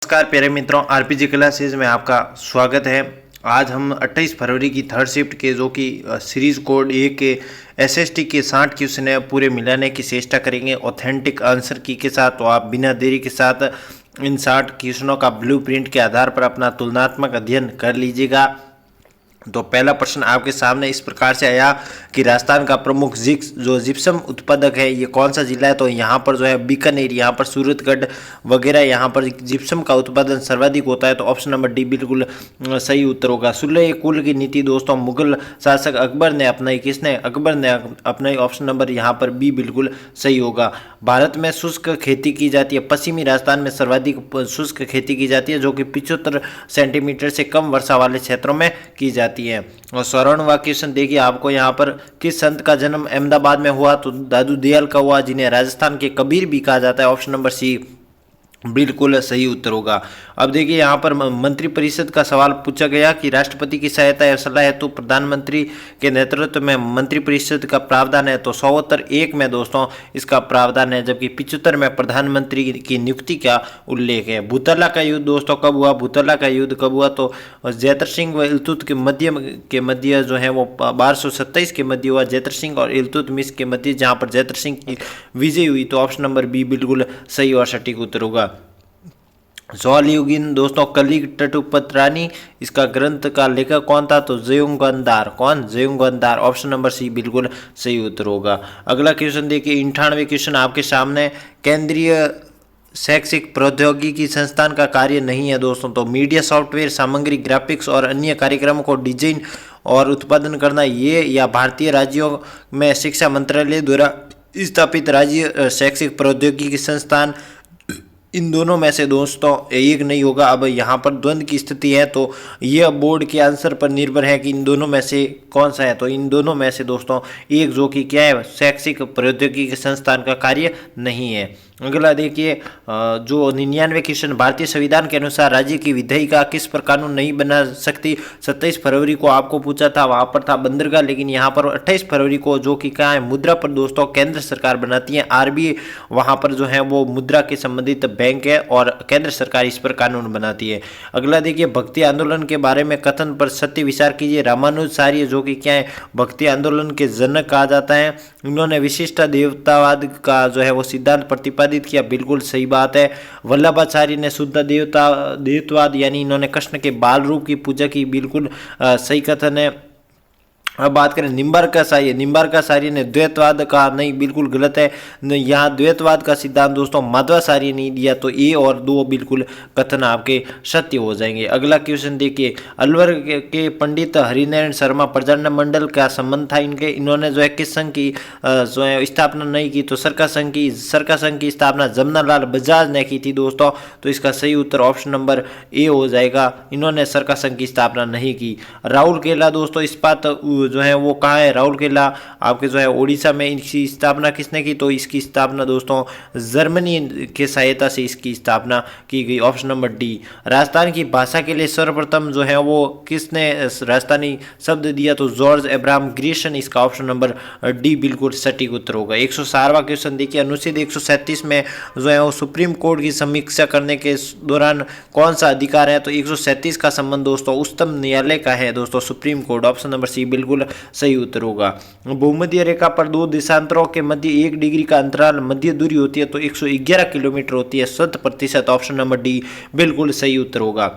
नमस्कार प्यारे मित्रों, आरपीजी क्लासेज में आपका स्वागत है। आज हम 28 फरवरी की थर्ड शिफ्ट के जो कि सीरीज कोड 1 के एसएसटी के 60 क्वेश्चन है पूरे मिलाने की चेष्टा करेंगे ऑथेंटिक आंसर की के साथ। तो आप बिना देरी के साथ इन 60 क्वेश्चनों का ब्लूप्रिंट के आधार पर अपना तुलनात्मक अध्ययन कर लीजिएगा। तो पहला प्रश्न आपके सामने इस प्रकार से आया कि राजस्थान का प्रमुख जिप्सम उत्पादक है ये कौन सा जिला है। तो यहाँ पर जो है बीकानेर, यहाँ पर सूरतगढ़ वगैरह यहाँ पर जिप्सम का उत्पादन सर्वाधिक होता है। तो ऑप्शन नंबर डी बिल्कुल सही उत्तर होगा। सुलह कुल की नीति दोस्तों मुगल शासक अकबर ने अपनाई, किसने? अकबर ने अपनाई। ऑप्शन नंबर यहाँ पर बी बिल्कुल सही होगा। भारत में शुष्क खेती की जाती है, पश्चिमी राजस्थान में सर्वाधिक शुष्क खेती की जाती है जो कि 75 सेंटीमीटर से कम वर्षा वाले क्षेत्रों में की जाती है। और 54वां क्वेश्चन देखिए आपको यहाँ पर, किस संत का जन्म अहमदाबाद में हुआ? तो दादू दयाल का हुआ, जिन्हें राजस्थान के कबीर भी कहा जाता है। ऑप्शन नंबर सी बिल्कुल सही उत्तर होगा। अब देखिए यहाँ पर मंत्रिपरिषद का सवाल पूछा गया कि राष्ट्रपति की सहायता या सलाह हेतु प्रधानमंत्री के नेतृत्व में मंत्रिपरिषद का प्रावधान है। तो 171 में दोस्तों इसका प्रावधान है, जबकि 75 में प्रधानमंत्री की नियुक्ति का उल्लेख है। भूतला का युद्ध दोस्तों कब हुआ? भूतला का युद्ध कब हुआ? तो जैतर सिंह व इल्तुत के मध्य जो है वो 1227 के मध्य हुआ, जैतर सिंह और इल्तुतमिश के मध्य, जहाँ पर जैतर सिंह की विजय हुई। तो ऑप्शन नंबर बी बिल्कुल सही और सटीक उत्तर होगा। जौलयुगीन दोस्तों कलिग टटुपत्रानी, इसका ग्रंथ का लेखक कौन था? तो जयुंगंधार। कौन? जयुंगंधार। ऑप्शन नंबर सी बिल्कुल सही उत्तर होगा। अगला क्वेश्चन देखिए 98वें क्वेश्चन आपके सामने, केंद्रीय शैक्षिक प्रौद्योगिकी संस्थान का कार्य नहीं है दोस्तों। तो मीडिया सॉफ्टवेयर, सामग्री, ग्राफिक्स और अन्य कार्यक्रमों को डिजाइन और उत्पादन करना ये या भारतीय राज्यों में शिक्षा मंत्रालय द्वारा स्थापित राज्य शैक्षिक प्रौद्योगिकी संस्थान, इन दोनों में से दोस्तों एक नहीं होगा। अब यहाँ पर द्वंद्व की स्थिति है, तो यह बोर्ड के आंसर पर निर्भर है कि इन दोनों में से कौन सा है। तो इन दोनों में से दोस्तों एक जो कि क्या है, शैक्षिक प्रौद्योगिकी संस्थान का कार्य नहीं है। अगला देखिए जो 99वें क्वेश्चन, भारतीय संविधान के अनुसार राज्य की विधायिका किस पर कानून नहीं बना सकती? 27 फरवरी को आपको पूछा था, वहां पर था बंदरगाह, लेकिन यहाँ पर 28 फरवरी को जो कि क्या है, मुद्रा पर दोस्तों केंद्र सरकार बनाती है। आरबीआई वहां पर जो है वो मुद्रा के संबंधित बैंक है और केंद्र सरकार इस पर कानून बनाती है। अगला देखिए भक्ति आंदोलन के बारे में कथन पर सत्य विचार कीजिए। रामानुजाचार्य जो कि क्या है, भक्ति आंदोलन के जनक कहा जाता है। इन्होंने विशिष्ट देवतावाद का जो है वो सिद्धांत प्रतिपादित किया, बिल्कुल सही बात है। वल्लभाचार्य ने शुद्ध देवत्ववाद यानी इन्होंने कृष्ण के बाल रूप की पूजा की, बिल्कुल सही कथन है। अब बात करें निम्बार्काचार्य ने द्वैतवाद का, नहीं बिल्कुल गलत है। यहाँ द्वैतवाद का सिद्धांत दोस्तों माधवाचार्य ने दिया, तो ए और दो बिल्कुल कथन आपके सत्य हो जाएंगे। अगला क्वेश्चन देखिए, अलवर के पंडित हरिनारायण शर्मा प्रजनन मंडल का संबंध था इनके, इन्होंने जो है किस संघ की जो है स्थापना नहीं की? तो सरका संघ की स्थापना जमनालाल बजाज ने की थी दोस्तों। तो इसका सही उत्तर ऑप्शन नंबर ए हो जाएगा, इन्होंने सरका संघ की स्थापना नहीं की। राहुल केला दोस्तों इस्पात जो है वो कहाँ है? राहुल केला आपके जो है उड़ीसा में, इसकी स्थापना किसने की? तो इसकी स्थापना दोस्तों जर्मनी के सहायता से इसकी स्थापना की गई। Option number D. राजस्थान की भाषा के लिए सर्वप्रथम जो है वो किसने राजस्थानी शब्द दिया? तो जॉर्ज एब्राहम ग्रीसन, इसका ऑप्शन नंबर डी बिल्कुल सटीक उत्तर होगा। 160वां क्वेश्चन देखिए, अनुच्छेद 137 में जो है वो सुप्रीम कोर्ट की समीक्षा करने के दौरान कौन सा अधिकार है? तो 137 का संबंध दोस्तों उच्चतम न्यायालय का है दोस्तों, supreme court. Option number C बिल्कुल सही उत्तर होगा। भूमध्य रेखा पर दो देशांतरों के मध्य 1 डिग्री का अंतराल मध्य दूरी होती है, तो 111 किलोमीटर होती है, 100%। ऑप्शन नंबर डी बिल्कुल सही उत्तर होगा।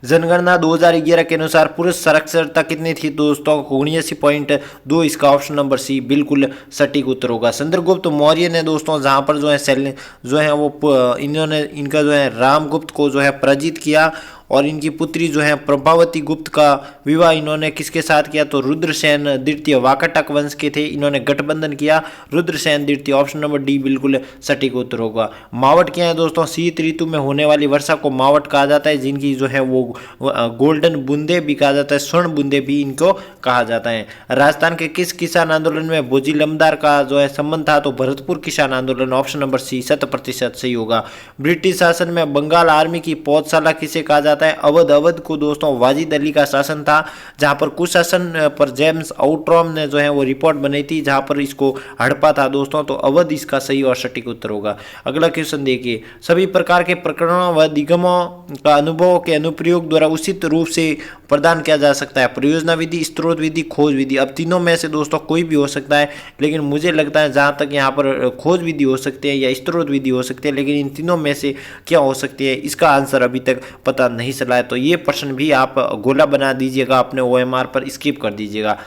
जनगणना 2011 के अनुसार पुरुष साक्षरता कितनी थी दोस्तों? 79.2, इसका ऑप्शन नंबर सी बिल्कुल सटीक उत्तर होगा। चंद्रगुप्त मौर्य ने दोस्तों जहां पर जो है वो इन्होंने इनका जो है रामगुप्त को जो है पराजित किया, और इनकी पुत्री जो है प्रभावती गुप्त का विवाह इन्होंने किसके साथ किया? तो रुद्रसेन द्वितीय वाकाटक वंश के थे, इन्होंने गठबंधन किया रुद्रसेन द्वितीय। ऑप्शन नंबर डी बिल्कुल सटीक उत्तर होगा। मावट क्या है दोस्तों? शीत ऋतु में होने वाली वर्षा को मावट कहा जाता है, जिनकी जो है वो गोल्डन बूंदे भी कहा जाता है, स्वर्ण बूंदे भी इनको कहा जाता है। राजस्थान के किस किसान आंदोलन में भोजी लमदार का जो है संबंध था? तो भरतपुर किसान आंदोलन। ऑप्शन नंबर सी 100% सही होगा। ब्रिटिश शासन में बंगाल आर्मी की पौधशाला किसे कहा जाता जाता है अवध। अवध को दोस्तों वाजिद अली का शासन था, जहां पर कुशासन पर जेम्स आउट्रॉम ने जो है वो रिपोर्ट बनाई थी, जहां पर इसको हड़पा था दोस्तों। तो अवध इसका सही और सटीक उत्तर होगा। अगला क्वेश्चन देखिए, सभी प्रकार के प्रकरणों व निगमों का अनुभवों के अनुप्रयोग द्वारा उचित रूप से प्रदान किया जा सकता है। परियोजना विधि, स्त्रोत विधि, खोज विधि। अब तीनों में से दोस्तों कोई भी हो सकता है, लेकिन मुझे लगता है जहां तक यहाँ पर खोज विधि हो सकती है या स्त्रोत विधि हो सकती है, लेकिन इन तीनों में से क्या हो सकती है, इसका आंसर अभी तक पता नहीं चला है। तो ये प्रश्न भी आप गोला बना दीजिएगा, अपने OMR पर स्किप कर दीजिएगा।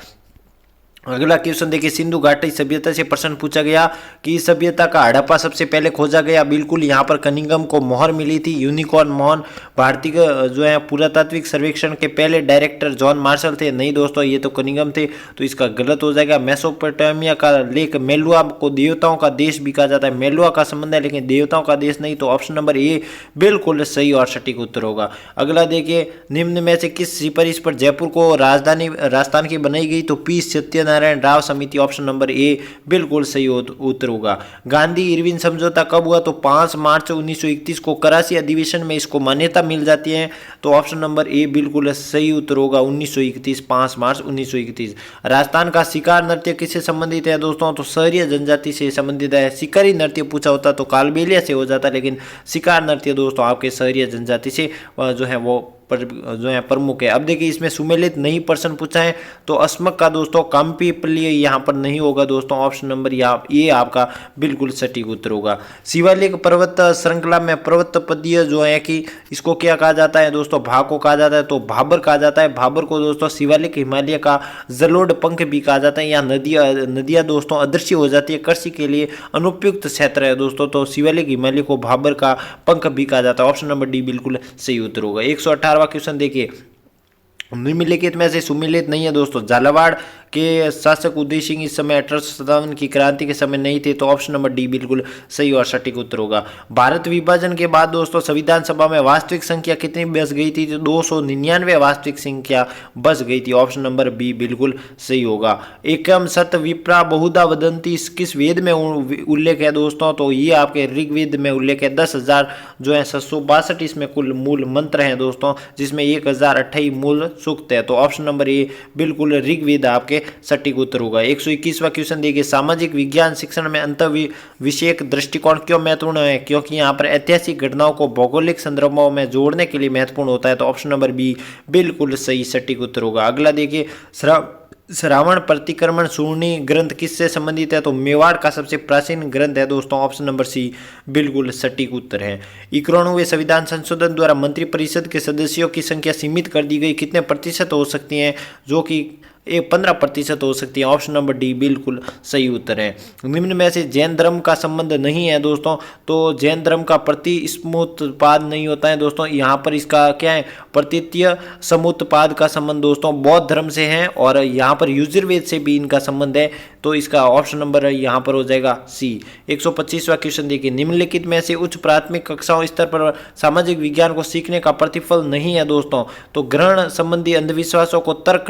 अगला क्वेश्चन देखिए, सिंधु घाटी सभ्यता से प्रश्न पूछा गया कि इस सभ्यता का हड़प्पा सबसे पहले खोजा गया। बिल्कुल, यहाँ पर कनिंघम को मोहर मिली थी, यूनिकॉर्न मोहर। भारतीय जो है पुरातात्विक सर्वेक्षण के पहले डायरेक्टर जॉन मार्शल थे। नहीं दोस्तों, ये तो कनिंघम थे, तो इसका गलत हो जाएगा। मेसोपोटामिया का लेक मेलुआ को देवताओं का देश भी कहा जाता है। मेलुआ का संबंध है, लेकिन देवताओं का देश नहीं। तो ऑप्शन नंबर ए बिल्कुल सही और सटीक उत्तर होगा। अगला देखिए, निम्न में से किस सिफारिश पर जयपुर को राजधानी की बनाई गई? तो पी सत्यनारायण राव समिति, ऑप्शन नंबर ए बिल्कुल सही उत्तर होगा। गांधी इरविन समझौता कब हुआ? तो 5 मार्च 1931 को कराची अधिवेशन में इसको मान्यता मिल जाती है। तो ऑप्शन नंबर ए बिल्कुल सही उत्तर होगा, 1931, 5 मार्च 1931। राजस्थान का शिकार नृत्य किससे संबंधित है दोस्तों? तो शहरी जनजाति से संबंधित है। शिकारी नृत्य पूछा होता तो कालबेलिया से हो जाता, लेकिन शिकार नृत्य दोस्तों आपके शहरी जनजाति से जो है वो जो है प्रमुख है। अब देखिए, इसमें सुमेलित नहीं प्रश्न पूछा है, तो अस्मक का दोस्तों काम्पीपल्ली यहाँ पर नहीं होगा दोस्तों। ऑप्शन नंबर ये आपका बिल्कुल सटीक उत्तर होगा। शिवालिक पर्वत श्रृंखला में पर्वत पदीय जो है कि इसको क्या कहा जाता है दोस्तों? भाग को कहा जाता है, तो भाबर कहा जाता है। भाबर को दोस्तों शिवालिक हिमालय का जलोढ़ पंख भी कहा जाता है। यहाँ नदियाँ दोस्तों अदृश्य हो जाती है, कृषि के लिए अनुपयुक्त क्षेत्र है दोस्तों। तो शिवालिक हिमालय को भाबर का पंख भी कहा जाता है। ऑप्शन नंबर डी बिल्कुल सही उत्तर होगा। 118वां क्वेश्चन देखिए, निम्नलिखित में से सुमेलित नहीं है दोस्तों। झालावाड़ के शासक उदय सिंह इस समय 1857 की क्रांति के समय नहीं थे। तो ऑप्शन नंबर डी बिल्कुल सही और सटीक उत्तर होगा। भारत विभाजन के बाद दोस्तों संविधान सभा में वास्तविक संख्या कितनी बच गई थी? तो 299 वास्तविक संख्या बच गई थी। ऑप्शन नंबर बी बिल्कुल सही होगा। एकम सत विप्रा बहुधा वदंती किस वेद में उल्लेख है दोस्तों? तो ये आपके ऋग्वेद में उल्लेख है। 10,000 जो है 762 इसमें कुल मूल मंत्र हैं दोस्तों, जिसमें 1028 मूल सूक्त है। तो ऑप्शन नंबर ए बिल्कुल ऋग्वेद आपके सटीक उत्तर होगा। 121वां क्वेश्चन देखिए, सामाजिक विज्ञान शिक्षण में अंतर विषयक दृष्टिकोण क्यों महत्वपूर्ण है? क्योंकि यहाँ पर ऐतिहासिक घटनाओं को भौगोलिक संदर्भों में जोड़ने के लिए महत्वपूर्ण होता है। तो ऑप्शन नंबर बी बिल्कुल सही सटीक उत्तर होगा। अगला देखिए, श्रावण प्रतिक्रमण सूर्णी ग्रंथ किससे संबंधित है? तो मेवाड़ का सबसे प्राचीन ग्रंथ है दोस्तों। ऑप्शन नंबर सी बिल्कुल सटीक उत्तर है। 91वें संविधान संशोधन द्वारा मंत्रिपरिषद के सदस्यों की संख्या सीमित कर दी गई, कितने प्रतिशत हो सकती हैं? जो कि 15% हो सकती है। ऑप्शन नंबर डी बिल्कुल सही उत्तर है। निम्न में से जैन धर्म का संबंध नहीं है दोस्तों। तो जैन धर्म का प्रतिस्मुत्पाद नहीं होता है दोस्तों। यहाँ पर इसका क्या है? प्रतीतीय समुत्पाद का संबंध दोस्तों बौद्ध धर्म से है, और यहाँ पर यजुर्वेद से भी इनका संबंध है। तो इसका ऑप्शन नंबर यहाँ पर हो जाएगा सी। 125वां क्वेश्चन देखिए, निम्नलिखित में से उच्च प्राथमिक कक्षाओं स्तर पर सामाजिक विज्ञान को सीखने का प्रतिफल नहीं है दोस्तों। तो ग्रहण संबंधी अंधविश्वासों को तर्क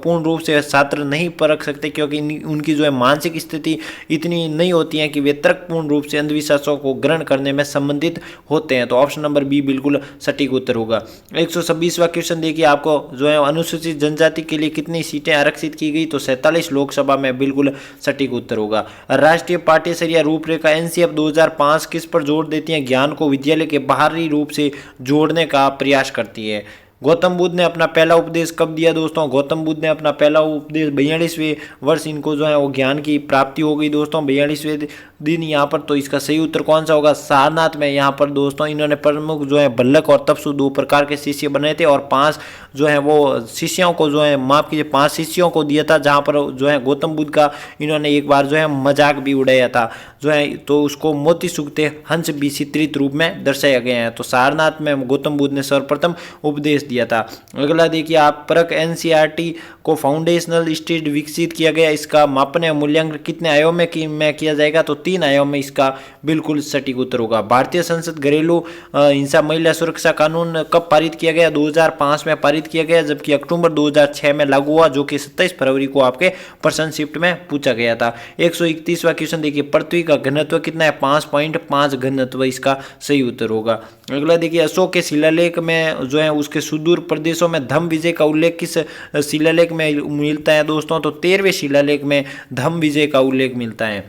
पूर्ण रूप से छात्र नहीं परख सकते, क्योंकि उनकी जो है मानसिक स्थिति इतनी नहीं होती है कि वे तर्कपूर्ण रूप से अंधविश्वासों को ग्रहण करने में संबंधित होते हैं। तो ऑप्शन नंबर बी बिल्कुल सटीक उत्तर होगा। 126वां क्वेश्चन देखिए, आपको जो है अनुसूचित जनजाति के लिए कितनी सीटें आरक्षित की गई? तो 47 लोकसभा में बिल्कुल सटीक उत्तर होगा। राष्ट्रीय पाठ्यचर्या रूपरेखा NCF 2005 किस पर जोर देती है? ज्ञान को विद्यालय के बाहरी रूप से जोड़ने का प्रयास करती है। गौतम बुद्ध ने अपना पहला उपदेश कब दिया दोस्तों? गौतम बुद्ध ने अपना पहला उपदेश 42वें वर्ष इनको जो है वो ज्ञान की प्राप्ति हो गई दोस्तों, 42वें दिन यहाँ पर। तो इसका सही उत्तर कौन सा होगा? सारनाथ में यहाँ पर दोस्तों इन्होंने प्रमुख जो है बल्लक और तपसु 2 प्रकार के शिष्य बनाए थे, और 5 जो है वो शिष्यों को जो है माफ कीजिए 5 शिष्यों को दिया था, जहाँ पर जो है गौतम बुद्ध का इन्होंने एक बार जो है मजाक भी उड़ाया था जो है, तो उसको मोती सूखते हंस भी चित्रित रूप में दर्शाया गया है। तो सारनाथ में गौतम बुद्ध ने सर्वप्रथम उपदेश दिया था। अगला देखिए, आप परक NCERT को फाउंडेशनल स्टेज विकसित किया गया, इसका मापन या मूल्यांकन कितने आयामों में किया जाएगा? तो 3 आयाम में इसका बिल्कुल सटीक उत्तर होगा। भारतीय संसद घरेलू हिंसा महिला सुरक्षा कानून कब पारित किया गया? 2005 में पारित किया गया, जबकि अक्टूबर 2006 में लागू हुआ, जो कि 27 फरवरी को आपके प्रश्न शिफ्ट में पूछा गया था। 131वां क्वेश्चन देखिए, पृथ्वी का घनत्व कितना है? 5.5 घनत्व इसका सही उत्तर होगा। अगला देखिए, अशोक के शिलालेख में जो है उसके सुदूर प्रदेशों में धम्म विजय का उल्लेख किस शिलालेख में मिलता है दोस्तों? तो 13वें शिलालेख में धम्म विजय का उल्लेख मिलता है।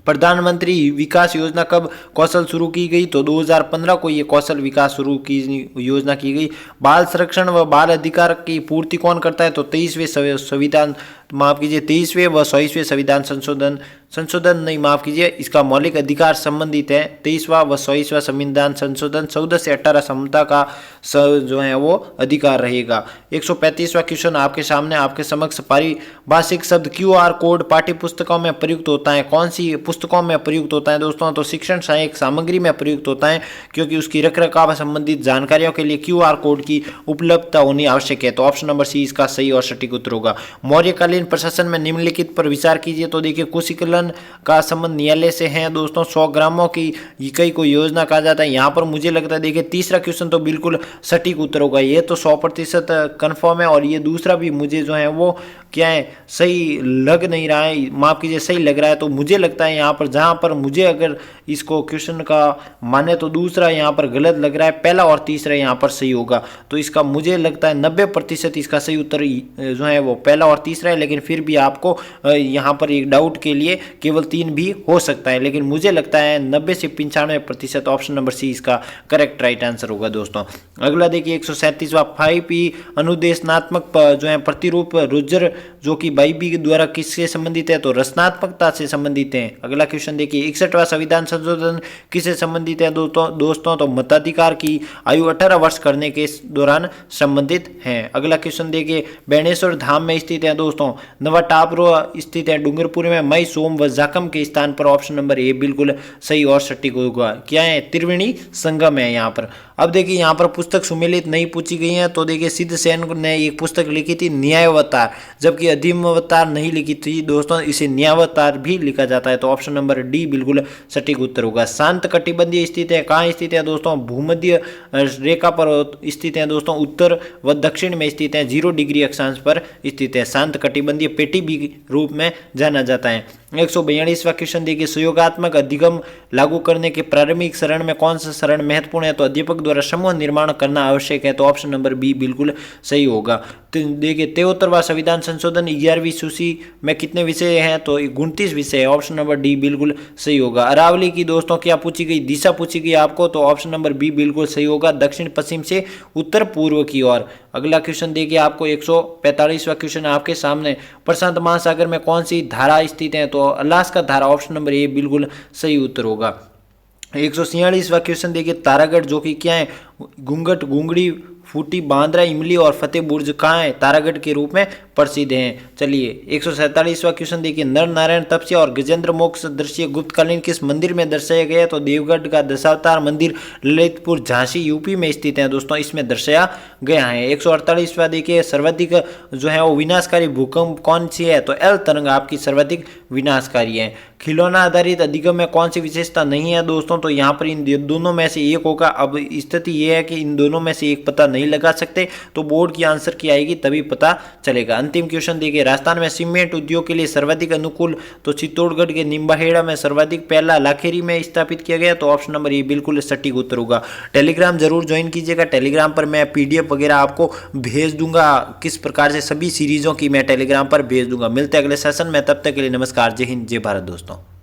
प्रधानमंत्री विकास योजना कब कौशल शुरू की गई? तो 2015 को ये कौशल विकास शुरू की योजना की गई। बाल संरक्षण व बाल अधिकार की पूर्ति कौन करता है? तो 23वें संविधान, माफ कीजिए 23वें व 24वें संविधान संशोधन नहीं, माफ कीजिए, इसका मौलिक अधिकार संबंधित है। 23वां व 24वां संविधान संशोधन 14 से 18 समता का जो है वो अधिकार रहेगा। 135वां क्वेश्चन आपके सामने, आपके समक्ष, पारिभाषिक शब्द QR कोड पाठ्य पुस्तकों में प्रयुक्त होता है। कौन सी पुस्तकों में प्रयुक्त होता है दोस्तों? तो शिक्षण सहायक सामग्री में प्रयुक्त होता है, क्योंकि उसकी रखरखाव संबंधित जानकारियों के लिए QR कोड की उपलब्धता होनी आवश्यक है। तो ऑप्शन नंबर सी इसका सही और सटीक उत्तर होगा। मौर्यकालीन प्रशासन में निम्नलिखित पर विचार कीजिए। तो देखिए, कुशीकलन का संबंध न्यायालय से है दोस्तों। 100 ग्रामों की इकाई को योजना कहा जाता है। यहाँ पर मुझे लगता है देखिए तीसरा क्वेश्चन तो बिल्कुल सटीक उत्तर होगा। ये तो 100% कन्फर्म है, और ये दूसरा भी मुझे जो है वो क्या है, सही लग नहीं रहा है, माफ कीजिए सही लग रहा है। तो मुझे लगता है यहाँ पर, जहाँ पर मुझे अगर इसको क्वेश्चन का माने तो दूसरा यहाँ पर गलत लग रहा है, पहला और तीसरा यहाँ पर सही होगा। तो इसका मुझे लगता है 90% इसका सही उत्तर जो है वो पहला और तीसरा है, लेकिन फिर भी आपको यहाँ पर एक डाउट के लिए केवल 3 भी हो सकता है, लेकिन मुझे लगता है 90 से 95% ऑप्शन नंबर सी इसका करेक्ट राइट आंसर होगा दोस्तों। अगला देखिए 137वां 5P अनुदेशनात्मक जो है प्रतिरूप रुजर, जो कि बाइबी के द्वारा किससे संबंधित है? तो रचनात्मकता से संबंधित है। अगला क्वेश्चन देखिए 61वां संविधान संशोधन किससे संबंधित है दोस्तों? तो मताधिकार की आयु 18 वर्ष करने के दौरान संबंधित है। अगला क्वेश्चन देखिए, बेणेश्वर धाम में स्थित है दोस्तों, नवाटापरो स्थित है डूंगरपुर में, मई सोम व जाकम के स्थान पर। ऑप्शन नंबर ए बिल्कुल सही और सटीक होगा। क्या है? त्रिवेणी संगम है यहाँ पर। अब देखिए यहाँ पर पुस्तक सुमेलित नहीं पूछी गई है। तो देखिए सिद्ध सेन ने एक पुस्तक लिखी थी न्यायावतार, जबकि अधिमावतार नहीं लिखी थी दोस्तों, इसे न्यायावतार भी लिखा जाता है। तो ऑप्शन नंबर डी बिल्कुल सटीक उत्तर होगा। शांत कटिबंधीय स्थित है, कहाँ स्थित है दोस्तों? भूमध्य रेखा पर स्थित है दोस्तों, उत्तर व दक्षिण में स्थित है, 0 डिग्री अक्षांश पर स्थित है। शांत कटिबंधीय पेटी भी रूप में जाना जाता है। 142वां क्वेश्चन देखिए, सहयोगात्मक अधिगम लागू करने के प्रारंभिक चरण में कौन सा चरण महत्वपूर्ण है? तो अध्यापक द्वारा समूह निर्माण करना आवश्यक है। तो ऑप्शन नंबर बी बिल्कुल सही होगा। तो देखिए 73वां संविधान संशोधन 11वीं सूची में कितने विषय हैं? तो 29 विषय है। ऑप्शन नंबर डी बिल्कुल सही होगा। अरावली की दोस्तों क्या पूछी गई? दिशा पूछी गई आपको, तो ऑप्शन नंबर बी बिल्कुल सही होगा, दक्षिण पश्चिम से उत्तर पूर्व की ओर। अगला क्वेश्चन देखिए आपको 145वां क्वेश्चन आपके सामने, प्रशांत महासागर में कौन सी धारा स्थित है? तो अलास्का धारा। ऑप्शन नंबर ए बिल्कुल सही उत्तर होगा। 146वां क्वेश्चन देखिए, तारागढ़ जो कि क्या है? घूंघट, घुंगड़ी, फूटी, बांद्रा, इमली और फतेह बुर्ज कहाँ है? तारागढ़ के रूप में प्रसिद्ध हैं। चलिए 147वां क्वेश्चन देखिए, नर नारायण तपस्या और गजेंद्र मोक्ष दृश्य गुप्तकालीन किस मंदिर में दर्शाया गया? तो देवगढ़ का दशावतार मंदिर ललितपुर झांसी यूपी में स्थित है दोस्तों, इसमें दर्शाया गया है। 148वां देखिए, सर्वाधिक जो है वो विनाशकारी भूकंप कौन सी है? तो एल तरंग आपकी सर्वाधिक विनाशकारी है। खिलौना आधारित अधिगम में कौन सी विशेषता नहीं है दोस्तों? तो यहाँ पर इन दोनों में से एक होगा। अब स्थिति ये है कि इन दोनों में से एक पता नहीं लगा सकते, तो बोर्ड की आंसर की आएगी तभी पता चलेगा। अंतिम क्वेश्चन देखिए, राजस्थान में सीमेंट उद्योग के लिए सर्वाधिक अनुकूल? तो चित्तौड़गढ़ के निम्बाहेड़ा में सर्वाधिक, पहला लाखेरी में स्थापित किया गया। तो ऑप्शन नंबर ए बिल्कुल सटीक उत्तर होगा। टेलीग्राम जरूर ज्वाइन कीजिएगा, टेलीग्राम पर मैं PDF वगैरह आपको भेज दूंगा, किस प्रकार से सभी सीरीजों की मैं टेलीग्राम पर भेज दूंगा। मिलते हैं अगले सेशन में, तब तक के लिए नमस्कार, जय हिंद, जय भारत दोस्तों।